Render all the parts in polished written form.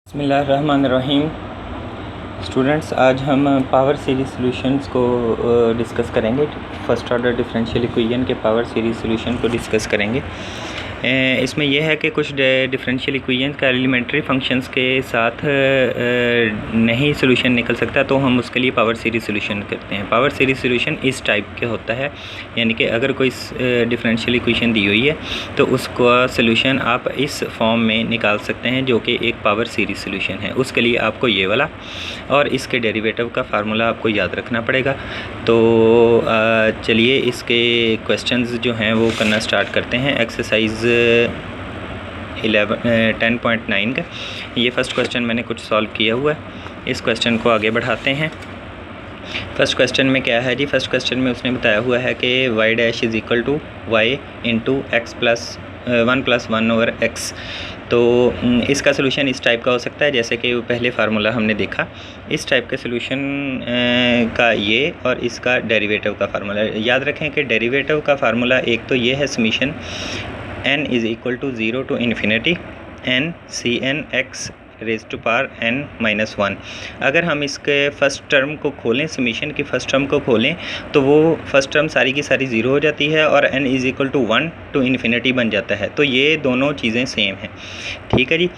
बिस्मिल्लाहिर्रहमानिर्रहीम। स्टूडेंट्स, आज हम पावर सीरीज़ सॉल्यूशंस को डिस्कस करेंगे। फर्स्ट ऑर्डर डिफरेंशियल इक्वेशन के पावर सीरीज़ सॉल्यूशन को डिस्कस करेंगे। इसमें यह है कि कुछ डिफरेंशियल इक्वेशन का एलिमेंट्री फंक्शंस के साथ नहीं सॉल्यूशन निकल सकता, तो हम उसके लिए पावर सीरीज़ सॉल्यूशन करते हैं। पावर सीरीज़ सॉल्यूशन इस टाइप के होता है, यानी कि अगर कोई डिफरेंशियल इक्वेशन दी हुई है तो उसका सॉल्यूशन आप इस फॉर्म में निकाल सकते हैं, जो कि एक पावर सीरीज़ सॉल्यूशन है। उसके लिए आपको ये वाला और इसके डेरिवेटिव का फार्मूला आपको याद रखना पड़ेगा। तो चलिए इसके क्वेश्चंस जो हैं वो करना स्टार्ट करते हैं। एक्सरसाइज 10.9 का ये फर्स्ट क्वेश्चन मैंने कुछ सॉल्व किया हुआ है। इस क्वेश्चन को आगे बढ़ाते हैं। फर्स्ट क्वेश्चन में क्या है जी? फर्स्ट क्वेश्चन में उसने बताया हुआ है कि y dash is equal to y into x plus 1 + 1 over x। तो इसका सलूशन इस टाइप का हो सकता है जैसे कि पहले फार्मूला हमने देखा। इस टाइप के सलूशन का ये और इसका डेरिवेटिव का फार्मूला याद रखें कि डेरिवेटिव का फार्मूला एक तो ये है summation n is equal to 0 to infinity n cn x raise to power n-1। अगर हम इसके फर्स्ट टर्म को खोलें, समीशन की फ़र्स्ट टर्म को खोलें, तो वो फर्स्ट टर्म सारी की सारी 0 हो जाती है और n is equal to 1 to infinity बन जाता है। तो ये दोनों चीज़ें सेम हैं, ठीक है जी।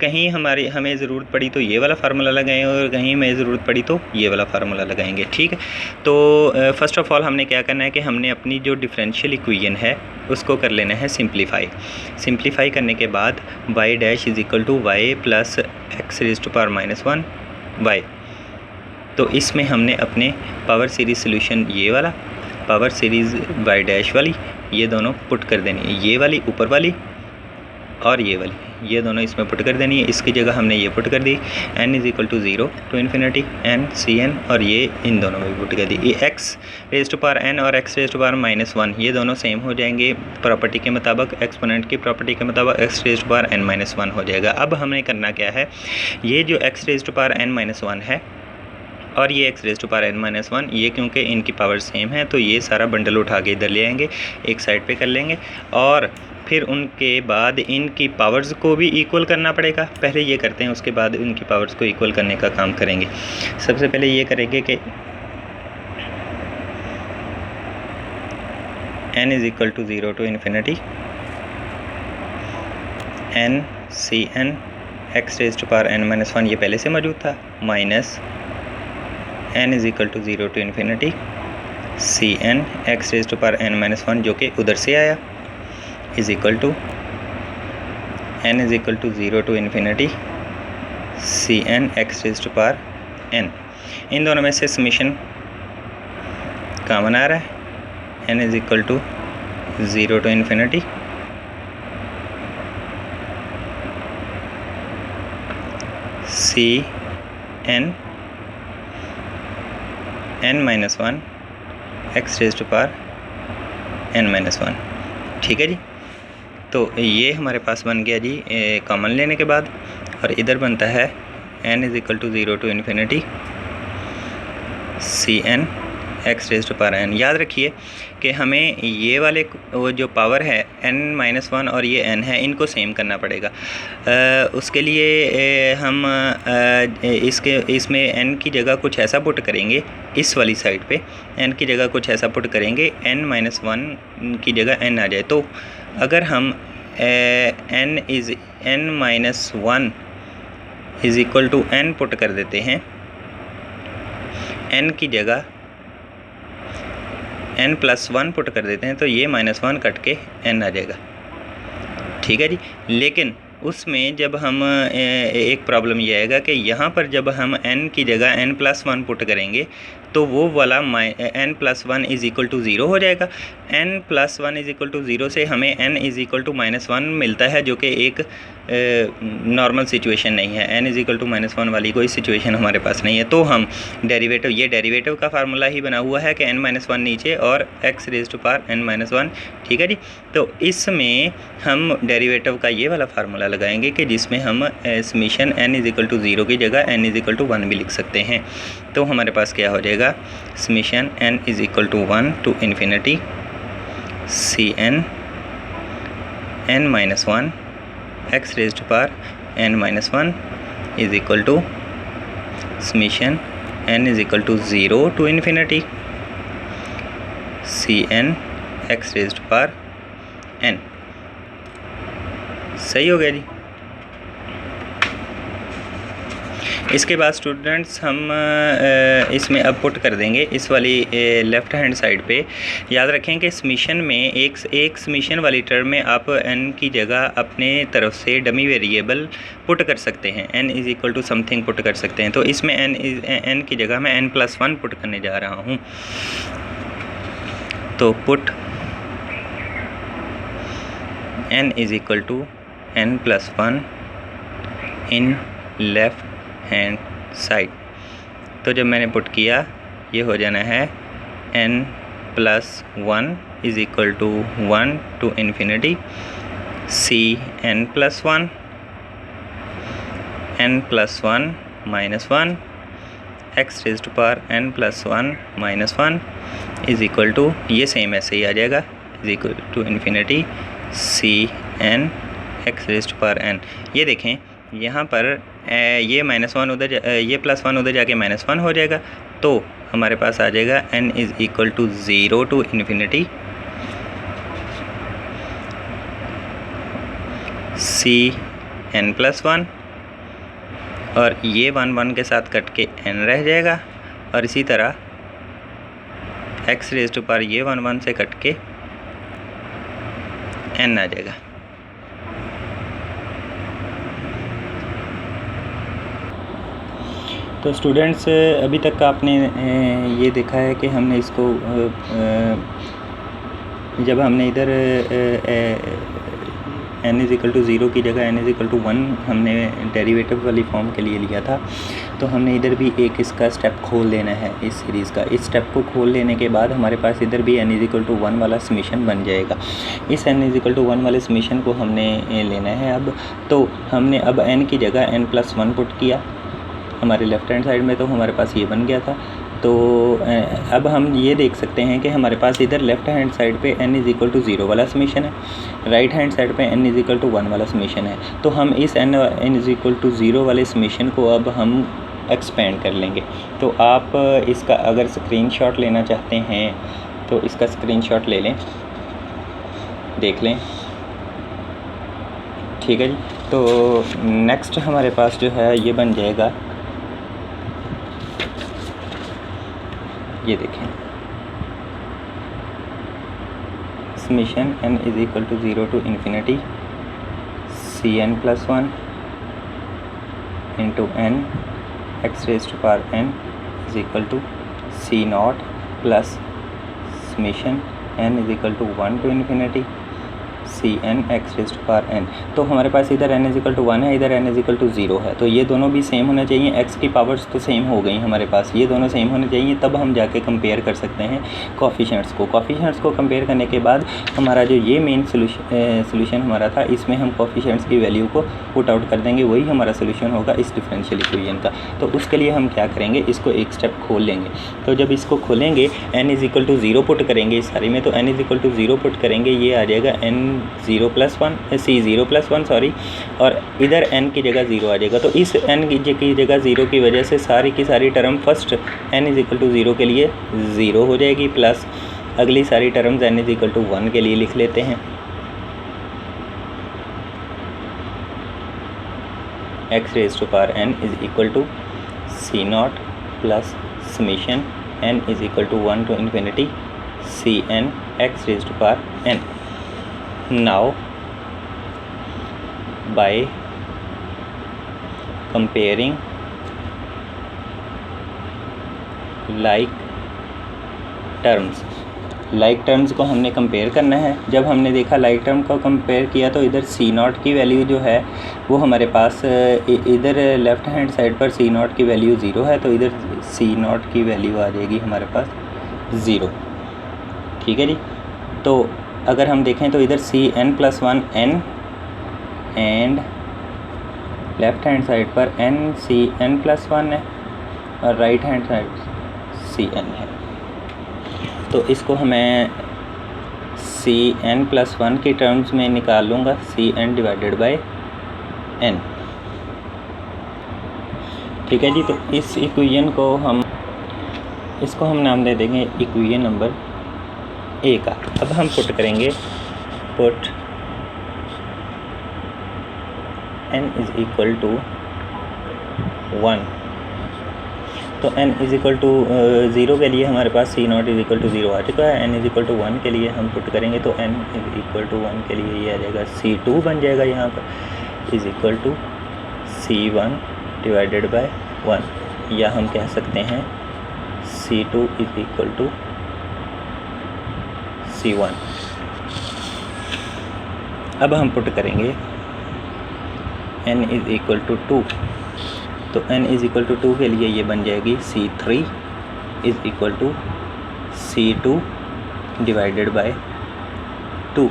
कहीं हमें ज़रूरत पड़ी तो ये वाला फार्मूला लगाएं और कहीं हमें ज़रूरत पड़ी तो ये वाला फार्मूला लगाएंगे, ठीक है। तो फ़र्स्ट ऑफ़ ऑल हमने क्या करना है कि हमने अपनी जो डिफरेंशियल इक्वेशन है उसको कर लेना है सिंप्लीफाई करने के बाद y dash is equal to y plus x raise to power -1 y। तो इसमें हमने अपने पावर सीरीज़ सॉल्यूशन ये वाला, पावर सीरीज़ y डैश वाली, ये दोनों पुट कर देनी है। ये वाली ऊपर वाली और ये वाली, ये दोनों इसमें पुट कर देनी है। इसकी जगह हमने ये पुट कर दी n is equal to 0 to infinity n cn, और ये इन दोनों में भी पुट कर दी। ये x raise to power n और x रेज़ टू पावर -1 ये दोनों सेम हो जाएंगे प्रॉपर्टी के मुताबिक, एक्सपोनेंट की प्रॉपर्टी के मुताबिक x raise to power n-1 हो जाएगा। अब हमने करना क्या है, ये जो x raise to power n-1 है और ये x raise to power n-1, ये क्योंकि इनकी पावर सेम है तो ये सारा बंडल उठा के इधर ले आएंगे, एक साइड पे कर लेंगे, और फिर उनके बाद इनकी पावर्स को भी इक्वल करना पड़ेगा। पहले ये करते हैं, उसके बाद इनकी पावर्स को इक्वल करने का काम करेंगे। सबसे पहले ये करेंगे कि n is equal to 0 to infinity n cn x raise to power n-1, ये पहले से मौजूद था, minus n is equal to 0 to infinity cn x raise to power n-1 जो कि उधर से आया, is equal to n is equal to 0 to infinity cn x raise to power n। इन दोनों में से समीशन कॉमन आ रहा है, n is equal to 0 to infinity cn n-1 x raise to power n-1, ठीक है जी। तो ये हमारे पास बन गया जी कॉमन लेने के बाद, और इधर बनता है n is equal to 0 to infinity cn x raise to power n। याद रखिए कि हमें ये वाले वो जो पावर है n-1 और ये n है, इनको सेम करना पड़ेगा। उसके लिए हम इसमें n की जगह कुछ ऐसा पुट करेंगे, इस वाली साइड पे n की जगह कुछ ऐसा पुट करेंगे, n-1 की जगह n आ जाए। तो अगर हम n-1 is equal to n put कर देते हैं, n की जगह n+1 पुट कर देते हैं, तो ये -1 कट के n आ जाएगा, ठीक है जी। लेकिन उसमें जब हम एक प्रॉब्लम ये आएगा कि यहाँ पर जब हम n की जगह n+1 पुट करेंगे तो वो वाला n+1 इज़ इक्वल टू 0 हो जाएगा। n+1 इज़ इक्वल टू 0 से हमें n इज़ इक्वल टू -1 मिलता है, जो कि एक नॉर्मल सिचुएशन नहीं है। n इज़ इक्वल टू -1 वाली कोई सिचुएशन हमारे पास नहीं है। तो हम डेरिवेटिव, ये डेरिवेटिव का फार्मूला ही बना हुआ है कि n-1 नीचे और x raise to power n-1, ठीक है जी। तो इसमें हम डेरिवेटिव का ये वाला फार्मूला लगाएंगे कि जिसमें हम summation n is equal to 0 की जगह n इज़ इक्वल टू 1 भी लिख सकते हैं। तो हमारे पास क्या हो जाएगा, summation n is equal to 1 to infinity cn n-1 x raise to power n-1 is equal to summation n is equal to 0 to infinity Cn x raised power n। सही हो गया जी। इसके बाद स्टूडेंट्स हम इसमें अब पुट कर देंगे इस वाली लेफ़्ट हैंड साइड पे। याद रखें कि समेशन में एक समेशन वाली टर्म में आप n की जगह अपने तरफ से डमी वेरिएबल पुट कर सकते हैं, n is equal to something put कर सकते हैं। तो इसमें n की जगह मैं n+1 पुट करने जा रहा हूँ। तो put n is equal to n+1 in left hand side. तो जब मैंने पुट किया ये हो जाना है n+1 is equal to 1 to infinity Cn+1 n+1 minus 1 x raised power n+1 minus 1 is equal to, ये सेम ऐसे ही आ जाएगा, is equal to infinity Cn x raised power n। ये देखें यहाँ पर ये -1 उधर ये +1 उधर जाके -1 हो जाएगा। तो हमारे पास आ जाएगा n is equal to 0 to infinity Cn+1 और ये 1 के साथ कट के n रह जाएगा और इसी तरह x रेज़्ड पावर ये 1 से कट के n आ जाएगा। तो स्टूडेंट्स अभी तक आपने ये देखा है कि हमने इसको जब हमने इधर n इज़ इक्वल टू 0 की जगह n इज़ इक्वल टू 1 हमने डेरिवेटिव वाली फॉर्म के लिए लिया था, तो हमने इधर भी एक इसका स्टेप खोल लेना है इस सीरीज़ का। इस स्टेप को खोल लेने के बाद हमारे पास इधर भी n इज़ इक्वल टू 1 वाला समेशन बन जाएगा। इस n इज़ इक्वल टू 1 वाले समेशन को हमने लेना है अब। तो हमने अब n की जगह n+1 पुट किया हमारे लेफ़्ट हैंड साइड में, तो हमारे पास ये बन गया था। तो अब हम ये देख सकते हैं कि हमारे पास इधर लेफ़्ट हैंड साइड पे n इज़ इक्वल टू 0 वाला समेशन है, राइट हैंड साइड पे n इज़ इक्वल टू 1 वाला समेशन है। तो हम इस n इज़ इक्वल टू 0 वाले समेशन को अब हम एक्सपेंड कर लेंगे। तो आप इसका अगर स्क्रीनशॉट लेना चाहते हैं तो इसका स्क्रीनशॉट ले लें, देख लें, ठीक है जी। तो नेक्स्ट हमारे पास जो है ये बन जाएगा, ये देखें, summation n is equal to 0 to infinity Cn+1 into n x raised to power n is equal to C0 plus summation n is equal to 1 to infinity Cn x raised to power n। तो हमारे पास इधर n is equal to 1 है, इधर n is equal to 0 है। तो ये दोनों भी सेम होना चाहिए, x की पावर्स तो सेम हो गई हमारे पास, ये दोनों सेम होने चाहिए, तब हम जाके कंपेयर कर सकते हैं कोफिशिएंट्स को। कोफिशिएंट्स को कंपेयर करने के बाद हमारा जो ये मेन सोल्यूशन हमारा था, इसमें हम कोफिशिएंट्स की वैल्यू को पुट आउट कर देंगे, वही हमारा सोल्यूशन होगा इस डिफरेंशियल इक्वेशन का। तो उसके लिए हम क्या करेंगे, इसको एक स्टेप खोल लेंगे। तो जब इसको खोलेंगे n is equal to 0 put करेंगे इस सारी में, तो n is equal to 0 put करेंगे, ये आ जाएगा C0+1 सॉरी, और इधर n की जगह 0 आ जाएगा। तो इस n की जगह 0 की वजह से सारी की सारी term first n is equal to 0 के लिए 0 हो जाएगी, प्लस अगली सारी terms n is equal to 1 के लिए लिख लेते हैं। x raised to power n is equal to C0 plus summation n is equal to 1 to infinity Cn x raised to power n। Now by comparing like terms को हमने compare करना है। जब हमने देखा लाइक टर्म को compare किया तो इधर C0 की वैल्यू जो है वो हमारे पास इधर लेफ़्ट हैंड साइड पर C0 की वैल्यू 0 है, तो इधर C0 की वैल्यू आ जाएगी हमारे पास 0, ठीक है जी। तो अगर हम देखें तो इधर Cn+1 n and left hand side पर n Cn+1 है और राइट हैंड साइड Cn है। तो इसको हमें Cn+1 की टर्म्स में निकाल लूँगा, Cn डिवाइडेड बाय n। ठीक है जी। तो इस इक्वेशन को इसको हम नाम दे देंगे इक्वेशन नंबर ए का। अब हम पुट करेंगे put n is equal to 1। तो n इज़ इक्वल टू 0 के लिए हमारे पास C nought is equal to 0 आ चुका है। n इज़ इक्वल टू 1 के लिए हम पुट करेंगे तो n इज़ इक्वल टू 1 के लिए ये आ जाएगा C2 बन जाएगा यहाँ पर is equal to C1 divided by 1, या हम कह सकते हैं C2 is equal to C1। अब हम पुट करेंगे n इज़ इक्वल टू 2। तो n इज़ इक्वल टू 2 के लिए ये बन जाएगी C3 is equal to C2 divided by 2।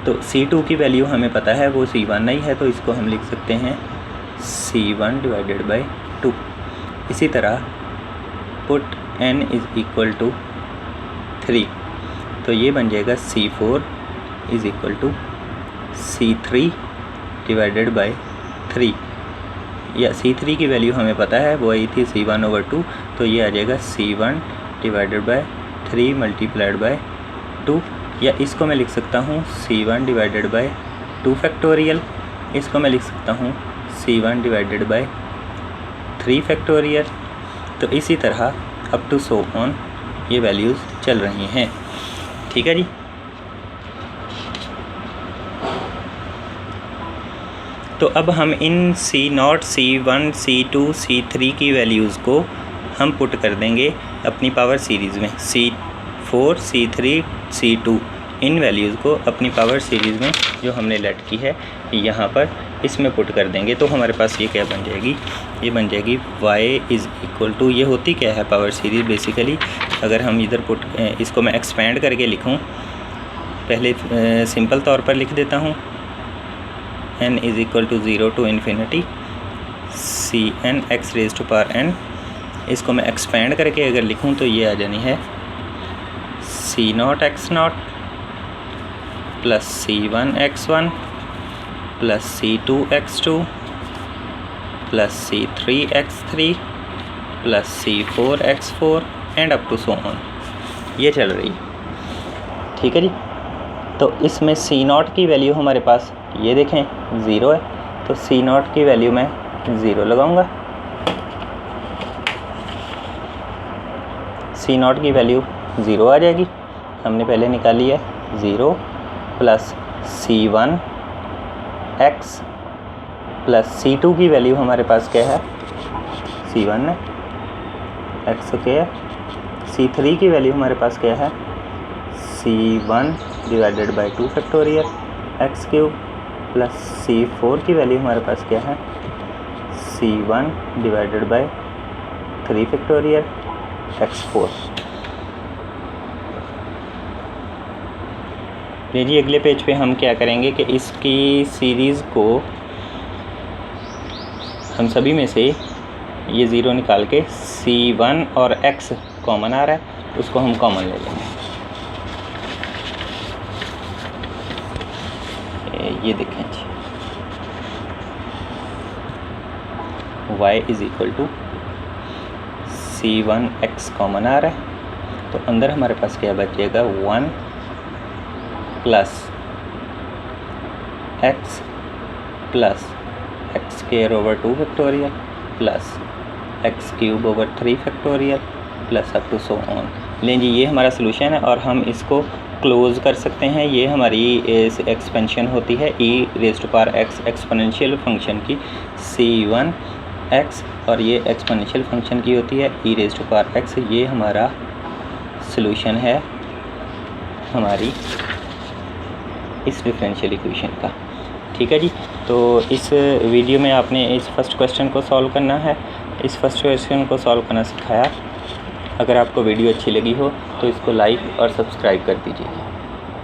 तो C2 की वैल्यू हमें पता है वो C1 नहीं है, तो इसको हम लिख सकते हैं C1 डिवाइडेड बाय 2। इसी तरह put n is equal to 3, तो ये बन जाएगा C4 is equal to C3 divided by 3, या C3 की वैल्यू हमें पता है वो आई थी C1/2, तो ये आ जाएगा C1 divided by 3 multiplied by 2, या इसको मैं लिख सकता हूँ C1 डिवाइडेड बाय 2 फैक्टोरियल, इसको मैं लिख सकता हूँ C1 डिवाइडेड बाय 3 फैक्टोरियल। तो इसी तरह अप टू सो ऑन ये वैल्यूज़ चल रही हैं। ठीक है जी। तो अब हम इन C0, C1, C2, C3 की वैल्यूज़ को हम पुट कर देंगे अपनी पावर सीरीज़ में। C4, C3, C2 इन वैल्यूज़ को अपनी पावर सीरीज़ में जो हमने लेट की है यहाँ पर इसमें पुट कर देंगे। तो हमारे पास ये क्या बन जाएगी, ये बन जाएगी y इज़ इक्वल टू, ये होती क्या है पावर सीरीज़ बेसिकली। अगर हम इधर इसको मैं एक्सपेंड करके लिखूँ, पहले सिंपल तौर पर लिख देता हूँ n is equal to 0 to infinity Cn x raise to power n। इसको मैं एक्सपेंड करके अगर लिखूँ तो ये आ जानी है C0 x0 plus C1 x1 plus C2 x2 plus C3 x3 plus C4 x4 and up to so on, ये चल रही है। ठीक है जी। तो इसमें C0 की वैल्यू हमारे पास ये देखें 0 है, तो C0 की वैल्यू मैं 0 लगाऊंगा। C0 की वैल्यू 0 आ जाएगी, हमने पहले निकाली है 0 plus C1 x plus C2 की वैल्यू हमारे पास क्या है C1 है, x क्या है, C3 की वैल्यू हमारे पास क्या है C1 divided by 2 factorial x cube plus C4 की वैल्यू हमारे पास क्या है C1 divided by 3 factorial x4। लीजिए अगले पेज पे हम क्या करेंगे कि इसकी सीरीज़ को हम सभी में से ये ज़ीरो निकाल के C1 और x कॉमन आ रहा है उसको हम कॉमन ले लेंगे। ये देखें जी y is equal to C1 x common आ रहा है, तो अंदर हमारे पास क्या बचेगा 1 plus x plus x square over 2 factorial plus x cube over 3 factorial plus up to so on. लें जी ये हमारा सोल्यूशन है और हम इसको क्लोज़ कर सकते हैं। ये हमारी एक्सपेंशन होती है e raise to power x exponential function की C1 x, और ये एक्सपोनेंशियल फंक्शन की होती है e raise to power x। ये हमारा सोल्यूशन है हमारी इस डिफरेंशियल इक्वेशन का। ठीक है जी। तो इस वीडियो में आपने इस फर्स्ट क्वेश्चन को सॉल्व करना है, इस फर्स्ट क्वेश्चन को सॉल्व करना सिखाया। अगर आपको वीडियो अच्छी लगी हो तो इसको लाइक और सब्सक्राइब कर दीजिए।